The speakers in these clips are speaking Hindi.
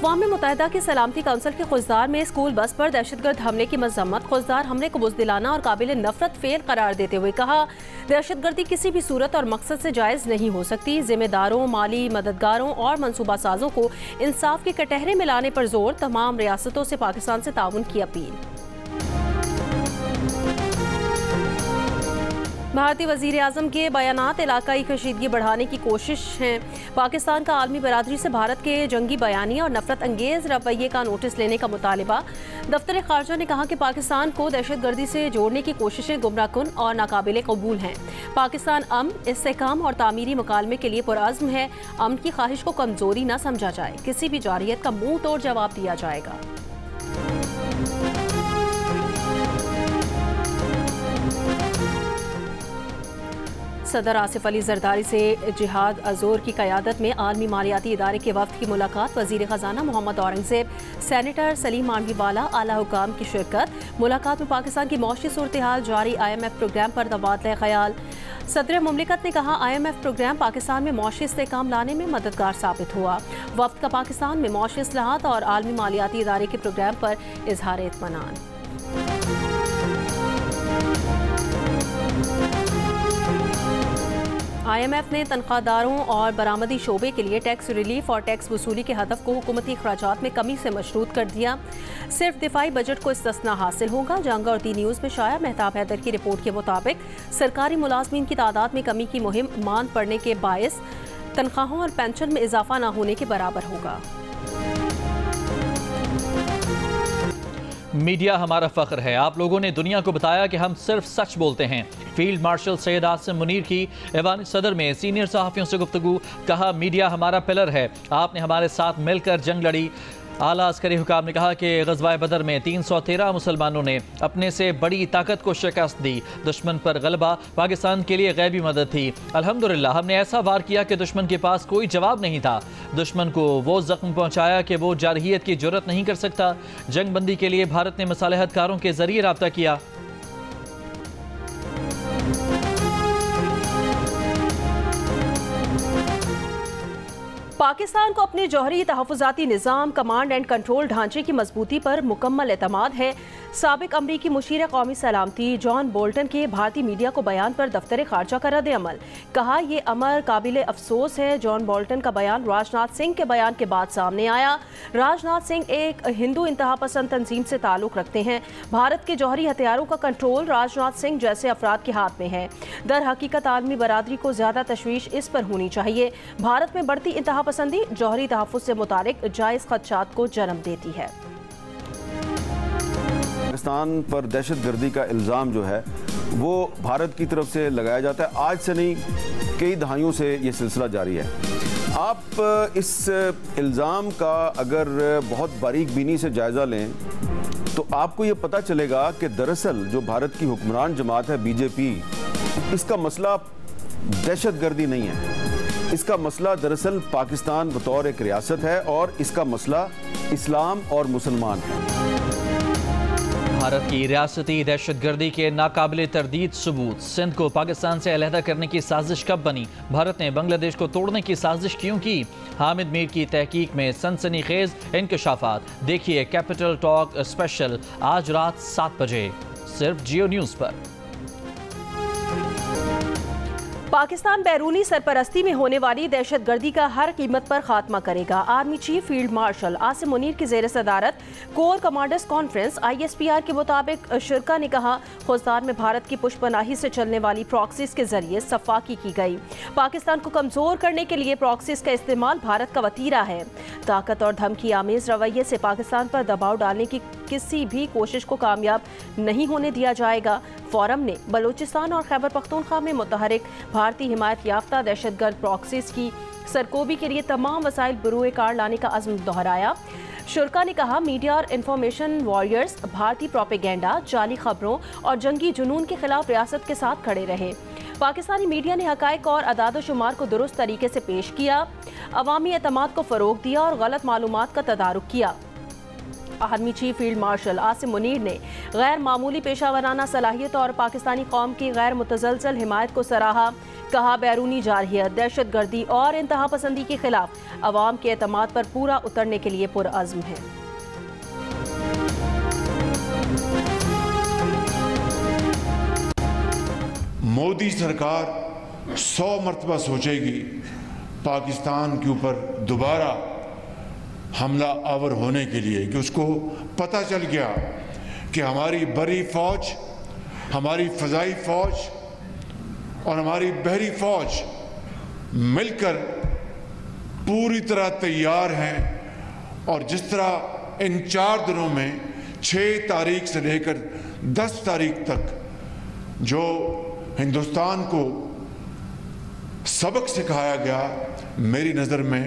अक़वाम मुत्तहिदा की सलामती काउंसिल के खुजदार में स्कूल बस पर दहशतगर्द हमले की मजम्मत। खुजदार हमले को बुज़दिलाना और काबिल नफरत फेल करार देते हुए कहा, दहशतगर्दी किसी भी सूरत और मकसद से जायज़ नहीं हो सकती। जिम्मेदारों, माली मददगारों और मनसूबा साजों को इंसाफ के कटहरे में लाने पर जोर। तमाम रियासतों से पाकिस्तान से ताउन की अपील। भारतीय वज़ीर आज़म के बयानात इलाकाई कशीदगी बढ़ाने की कोशिश है। पाकिस्तान का आलमी बरादरी से भारत के जंगी बयानी और नफरत अंगेज़ रवैये का नोटिस लेने का मुतालिबा। दफ्तर ख़ारजा ने कहा कि पाकिस्तान को दहशतगर्दी से जोड़ने की कोशिशें गुमराहकुन और नाकाबिले कबूल हैं। पाकिस्तान अमन, इस्तेहकाम और तामीरी मुकालमे के लिए पुरअज़्म है। अमन की ख्वाहिश को कमज़ोरी न समझा जाए। किसी भी जारहियत का मुंह तोड़ जवाब दिया जाएगा। सदर आसिफ अली जरदारी से जिहाद अजोर की क़यादत में आलमी मालियाती इदारे के वफ़द की मुलाकात। वज़ीर ख़जाना मोहम्मद औरंगज़ेब, सेनेटर सलीम मांडवीवाला, आला हुकाम की शिरकत। मुलाकात में पाकिस्तान की मौशी सूरत हाल, जारी IMF प्रोग्राम पर तबादला ख्याल। सदर मुमलिकत ने कहा, IMF प्रोग्राम पाकिस्तान में मौशी इस्तेहकाम लाने में मददगार साबित हुआ। वफ़द का पाकिस्तान में मौशी इस्लाहात और आलमी मालियाती इदारे के प्रोग्राम पर इजहार इत्मीनान। IMF ने तनख्वाहदारों और बरामदी शोबे के लिए टैक्स रिलीफ और टैक्स वसूली के हदफ को हुकूमती अखराजात में कमी से मशरूत कर दिया। सिर्फ दिफाई बजट को इस्तिस्ना हासिल होगा। जंग और दी न्यूज़ में शाया मेहताब हैदर की रिपोर्ट के मुताबिक सरकारी मुलाजमीन की तादाद में कमी की मुहिम मान पड़ने के बायस तनख्वाहों और पेंशन में इजाफा न होने के बराबर होगा। मीडिया हमारा फ़ख्र है। आप लोगों ने दुनिया को बताया कि हम सिर्फ सच बोलते हैं। फील्ड मार्शल सैयद आसिम मुनीर की ऐवान सदर में सीनियर सहाफ़ियों से गुफ्तगू। कहा, मीडिया हमारा पिलर है। आपने हमारे साथ मिलकर जंग लड़ी। आला अस्करी हुकाम ने कहा कि ग़ज़वा बदर में 313 मुसलमानों ने अपने से बड़ी ताकत को शिकस्त दी। दुश्मन पर गलबा पाकिस्तान के लिए गैबी मदद थी। अल्हम्दुलिल्लाह हमने ऐसा वार किया कि दुश्मन के पास कोई जवाब नहीं था। दुश्मन को वो ज़ख्म पहुँचाया कि वो जारहियत की जुर्रत नहीं कर सकता। जंग बंदी के लिए भारत ने मसालहतकारों के ज़रिए रब्ता किया। पाकिस्तान को अपने जौहरी तहफ़्फ़ुज़ाती निज़ाम, कमांड एंड कंट्रोल ढांचे की मजबूती पर मुकम्मल एतमाद है। साबिक अमरीकी मुशीर कौमी सलामती जॉन बोल्टन के भारतीय मीडिया को बयान पर दफ्तर ख़ारजा का रद्द-ए-अमल। कहा, यह अमर काबिल अफसोस है। जॉन बोल्टन का बयान राजनाथ सिंह के बयान के बाद सामने आया। राजनाथ सिंह एक हिंदू इंतहा पसंद तंजीम से ताल्लुक़ रखते हैं। भारत के जौहरी हथियारों का कंट्रोल राजनाथ सिंह जैसे अफराद के हाथ में है। दर हकीकत आलमी बरादरी को ज़्यादा तशवीश इस पर होनी चाहिए। भारत में बढ़ती इंतहा पसंदी जौहरी तहफ़्फ़ुज़ से मुतालिक जायज़ ख़दशात को जन्म देती है। पाकिस्तान पर दहशतगर्दी का इल्ज़ाम जो है वो भारत की तरफ से लगाया जाता है। आज से नहीं, कई दहाइयों से ये सिलसिला जारी है। आप इस इल्ज़ाम का अगर बहुत बारीक बीनी से जायज़ा लें तो आपको ये पता चलेगा कि दरअसल जो भारत की हुक्मरान जमात है BJP, इसका मसला दहशतगर्दी नहीं है। इसका मसला दरअसल पाकिस्तान बतौर एक रियासत है और इसका मसला इस्लाम और मुसलमान है। भारत की रियासती दहशतगर्दी के नाकाबिले तरदीद सबूत। सिंध को पाकिस्तान से अलहदा करने की साजिश कब बनी? भारत ने बांग्लादेश को तोड़ने की साजिश क्यों की? हामिद मीर की तहकीक में सनसनीखेज इंकशाफात। देखिए कैपिटल टॉक स्पेशल आज रात 7 बजे सिर्फ जियो न्यूज़ पर। पाकिस्तान बैरूनी सरपरस्ती में होने वाली दहशतगर्दी का हर कीमत पर खात्मा करेगा। Army chief field marshal Asim Munir की ज़ेर सदारत कोर कमांडर्स कॉन्फ्रेंस ISPR के मुताबिक शिरका ने कहा, खुजदार में भारत की पुष्पनाही से चलने वाली प्रॉक्सीज के जरिए सफाकी की गई। पाकिस्तान को कमज़ोर करने के लिए प्रॉक्सीज का इस्तेमाल भारत का वतीरा है। ताकत और धमकी आमेज रवैये से पाकिस्तान पर दबाव डालने की किसी भी कोशिश को कामयाब नहीं होने दिया जाएगा। फोरम ने बलूचिस्तान और खैबर पख्तूनख्वा में मुतहरिक भारतीय हिमायत याफ्ता दहशतगर्द प्रॉक्सीज की सरकोबी के लिए तमाम वसाइल बरूए कार लाने का अज़्म दोहराया। शुरका ने कहा, मीडिया और इंफॉर्मेशन वॉरियर्स भारतीय प्रोपेगेंडा, जाली खबरों और जंगी जुनून के खिलाफ रियासत के साथ खड़े रहे। पाकिस्तानी मीडिया ने हकायक और अदाद-ओ-शुमार को दुरुस्त तरीके से पेश किया, अवामी एतमाद को फ़रोग दिया और गलत मालूमात का तदारुक किया। Army chief field marshal Asim Munir ने गैर मामूली पेशा वराना सलाहियत और पाकिस्तानी कौम की गैर मुतज़लज़ल हिमायत को सराहा। कहा बैरूनी जारहियत, दहशतगर्दी और इंतहा पसंदी के खिलाफ अवाम के एतमाद पर पूरा उतरने के लिए पुरअज़्म है। मोदी सरकार 100 मरतबा सोचेगी पाकिस्तान के ऊपर दोबारा हमला आवर होने के लिए, कि उसको पता चल गया कि हमारी बरी फौज, हमारी फ़ज़ाई फौज और हमारी बहरी फौज मिलकर पूरी तरह तैयार हैं। और जिस तरह इन 4 दिनों में 6 तारीख से लेकर 10 तारीख तक जो हिंदुस्तान को सबक सिखाया गया, मेरी नज़र में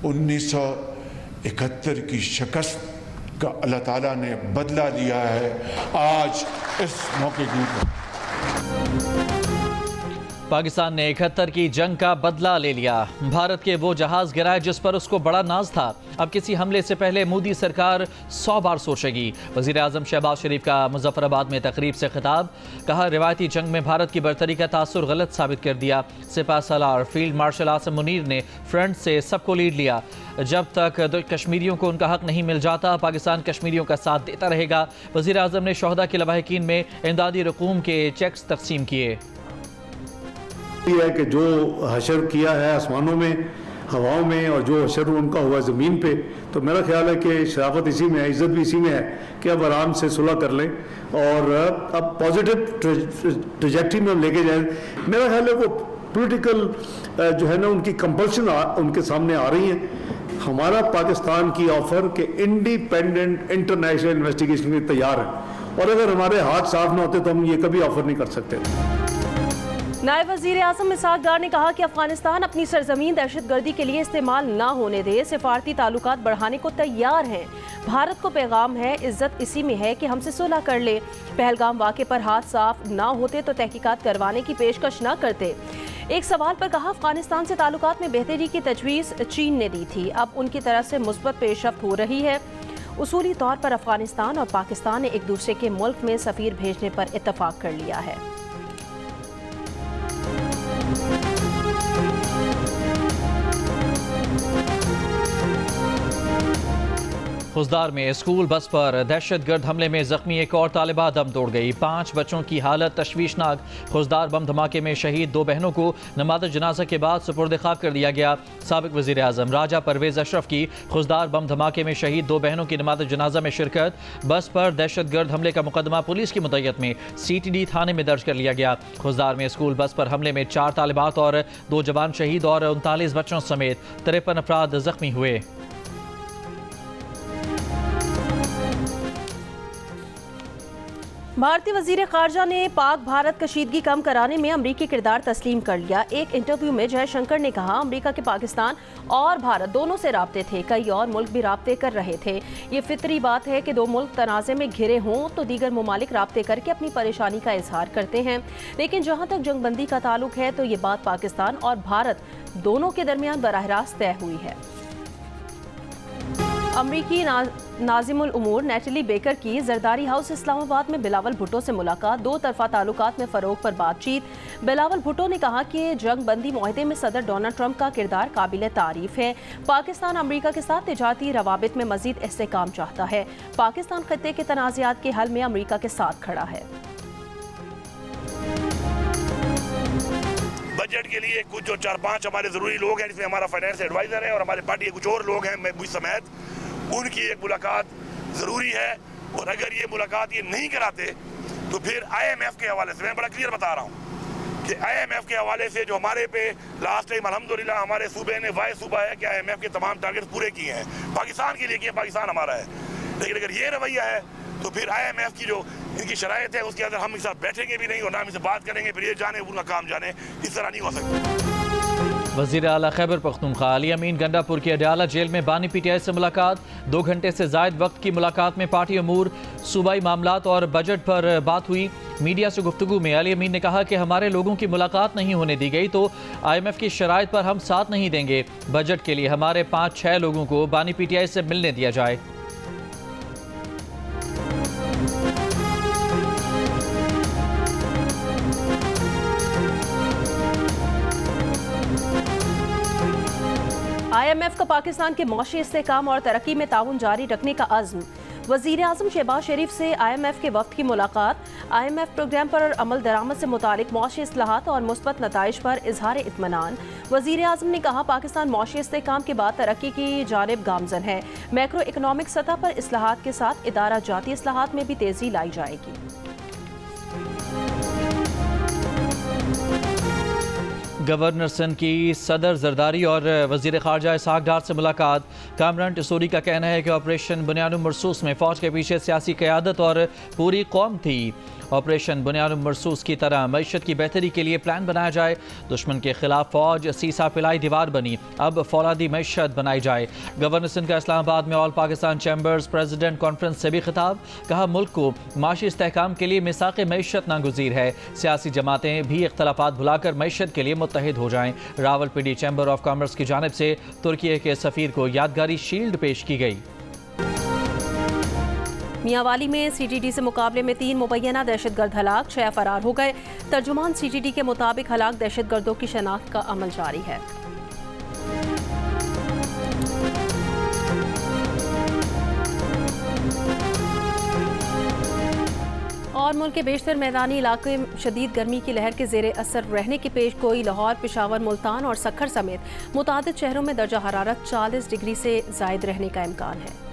1971 की शिकस्त का अल्लाह ताला ने बदला लिया है आज इस मौके के ऊपर। पाकिस्तान ने 71 की जंग का बदला ले लिया। भारत के वो जहाज गिराए जिस पर उसको बड़ा नाज था। अब किसी हमले से पहले मोदी सरकार 100 बार सोचेगी। वज़ीर आज़म शहबाज शरीफ का मुजफ्फराबाद में तकरीब से खिताब, कहा रिवायती जंग में भारत की बरतरी का तासुर गलत साबित कर दिया। सिपा सलार फील्ड मार्शल आसिम मुनीर ने फ्रंट से सबको लीड लिया। जब तक कश्मीरियों को उनका हक नहीं मिल जाता, पाकिस्तान कश्मीरियों का साथ देता रहेगा। वज़ीर आज़म ने शोहदा के लवाहिकीन में इमदादी रकूम के चेक्स तकसीम किए। है कि जो हशर किया है आसमानों में, हवाओं में, और जो हशर उनका हुआ ज़मीन पे, तो मेरा ख्याल है कि शराफत इसी में है, इज़्ज़त भी इसी में है कि अब आराम से सुलह कर लें और अब पॉजिटिव ट्रैजेक्टरी में हम लेके जाएं। मेरा ख्याल है वो पॉलिटिकल जो है ना उनकी कंपल्शन उनके सामने आ रही है। हमारा पाकिस्तान की ऑफर के इंडिपेंडेंट इंटरनेशनल इन्वेस्टिगेशन के लिए तैयार है, और अगर हमारे हाथ साफ ना होते तो हम ये कभी ऑफर नहीं कर सकते। नायब वज़ीर आज़म इसहाक डार ने कहा कि अफगानिस्तान अपनी सरजमीन दहशतगर्दी के लिए इस्तेमाल ना होने दे, सिफारती ताल्लुकात बढ़ाने को तैयार हैं। भारत को पैगाम है, इज्जत इसी में है कि हमसे सुलह कर ले। पहलगाम वाक़े पर हाथ साफ ना होते तो तहकीकात करवाने की पेशकश ना करते। एक सवाल पर कहा अफगानिस्तान से ताल्लुकात में बेहतरी की तजवीज़ चीन ने दी थी, अब उनकी तरफ से मुस्बत पेशरफ्त हो रही है। उसूली तौर पर अफगानिस्तान और पाकिस्तान ने एक दूसरे के मुल्क में सफ़ीर भेजने पर इत्तफाक कर लिया है। खुजदार में स्कूल बस पर दहशतगर्द हमले में जख्मी एक और तालिबा दम तोड़ गई। 5 बच्चों की हालत तशवीशनाक। खुजदार बम धमाके में शहीद 2 बहनों को नमाज जनाजा के बाद सुपुर्द खाक कर दिया गया। साबिक वज़ीर आज़म राजा परवेज़ अशरफ की खुजदार बम धमाके में शहीद 2 बहनों की नमाज जनाजा में शिरकत। बस पर दहशतगर्द हमले का मुकदमा पुलिस की मुद्दत में CTD थाने में दर्ज कर लिया गया। खुजदार में स्कूल बस पर हमले में 4 तालिबात और 2 जवान शहीद और 39 बच्चों समेत 53 अफराद जख्मी हुए। भारतीय वज़ीर ख़ारजा ने पाक भारत कशीदगी कम कराने में अमरीकी किरदार तस्लीम कर लिया। एक इंटरव्यू में जयशंकर ने कहा अमरीका के पाकिस्तान और भारत दोनों से राब्ते थे, कई और मुल्क भी राब्ते कर रहे थे। ये फितरी बात है कि 2 मुल्क तनाज़े में घिरे हों तो दीगर ममालिक राब्ते करके अपनी परेशानी का इजहार करते हैं, लेकिन जहाँ तक जंगबंदी का ताल्लुक है तो ये बात पाकिस्तान और भारत दोनों के दरमियान बराह रास्त तय हुई है। अमरीकी नाज़िमुल उमूर नेटली बेकर की जरदारी हाउस इस्लामाबाद में बिलावल भुट्टो से मुलाकात, 2 तरफा ताल्लुकात में फ़रोग पर बातचीत। बिलावल भुट्टो ने कहा कि जंग बंदी मुआहदे में सदर डोनाल्ड ट्रंप का किरदार काबिल तारीफ है। पाकिस्तान अमरीका के साथ तिजारती रवाबित में मजीद इस्तेहकाम चाहता है। पाकिस्तान खत्ते के तनाज़ात के हल में अमरीका के साथ खड़ा है। बजट के लिए कुछ जो 4-5 हमारे ज़रूरी लोग हैं, जिसमें हमारा फाइनेंस एडवाइज़र है और हमारे पार्टी के कुछ और लोग हैं, मैं मुझ समेत, उनकी एक मुलाकात ज़रूरी है। और अगर ये मुलाकात ये नहीं कराते तो फिर IMF के हवाले से मैं बड़ा क्लियर बता रहा हूँ कि IMF के हवाले से जो हमारे पे लास्ट टाइम अल्हम्दुलिल्लाह हमारे सूबे ने वाय सूबा है कि IMF के तमाम टारगेट पूरे किए हैं, पाकिस्तान के लिए किए, पाकिस्तान हमारा है। लेकिन अगर ये रवैया है तो फिर IMF की जो इनकी शराइत है उसके अंदर हम इनके साथ बैठेंगे भी नहीं और ना इनसे बात करेंगे, फिर ये जाने उनका काम जाने। इस तरह नहीं हो सकता। वज़ीर आला खैबर पख्तूनख्वा अली अमीन गंडापुर की अडयाला जेल में बानी PTI से मुलाकात। 2 घंटे से ज़ायद वक्त की मुलाकात में पार्टी अमूर, सूबाई मामलात और बजट पर बात हुई। मीडिया से गुफ्तगू में अली अमीन ने कहा कि हमारे लोगों की मुलाकात नहीं होने दी गई तो IMF की शराइत पर हम साथ नहीं देंगे। बजट के लिए हमारे 5-6 लोगों को बानी PTI से मिलने दिया जाए। IMF का पाकिस्तान के मौशी इस्तेहकाम और तरक्की में ताउन जारी रखने का अज़्म। वज़ीर आज़म शहबाज शरीफ से IMF के वक्त की मुलाकात। IMF प्रोग्राम पर अमल दरामद से मुतालिक मौशी इस्लाहात और मुस्बत नताइज पर इजहार इत्मीनान। वज़ीर आज़म ने कहा, पाकिस्तान मौशी इस्तेहकाम के बाद तरक्की की जानिब गामजन है। मैक्रो इकनॉमिक सतह पर इस्लाहात के साथ इदारा जाती इस्लाहात में भी तेज़ी लाई जाएगी। गवर्नर सिंध की सदर जरदारी और वज़ीर ख़ारजा इसहाक डार से मुलाकात। कामरान टसूरी का कहना है कि ऑपरेशन बुनियानुम मरसूस में फ़ौज के पीछे सियासी क़यादत और पूरी कौम थी। ऑपरेशन बुनियानुम मरसूस की तरह मईशत की बेहतरी के लिए प्लान बनाया जाए। दुश्मन के खिलाफ फ़ौज सीसा पिलाई दीवार बनी, अब फौलादी मईशत बनाई जाए। गवर्नर सिंध का इस्लामाबाद में all Pakistan chambers president conference से भी खिताब। कहा, मुल्क को माशी इस्तेहकाम के लिए मिसाक़ मईशत नागुज़ीर है। सियासी जमातें भी इख्तलाफात भुलाकर मईशत के लिए मुत्तहिद हो जाएं। रावलपिंडी चैम्बर ऑफ कॉमर्स की जानिब से तुर्की के सफ़ीर को यादगारी शील्ड पेश की गई। मियांवाली में CTD से मुकाबले में 3 मुबैना दहशतगर्द हलाक, 6 फरार हो गए। तर्जुमान CTD के मुताबिक हलाक दहशतगर्दों की शनाख्त का अमल जारी है। और मुल्क के बेशतर मैदानी इलाके में शदीद गर्मी की लहर के ज़ेरे असर रहने की पेश गोई। लाहौर, पेशावर, मुल्तान और सक्खर समेत मुतादिद शहरों में दर्जा हरारत 40 डिग्री से ज़ायद रहने का इम्कान है।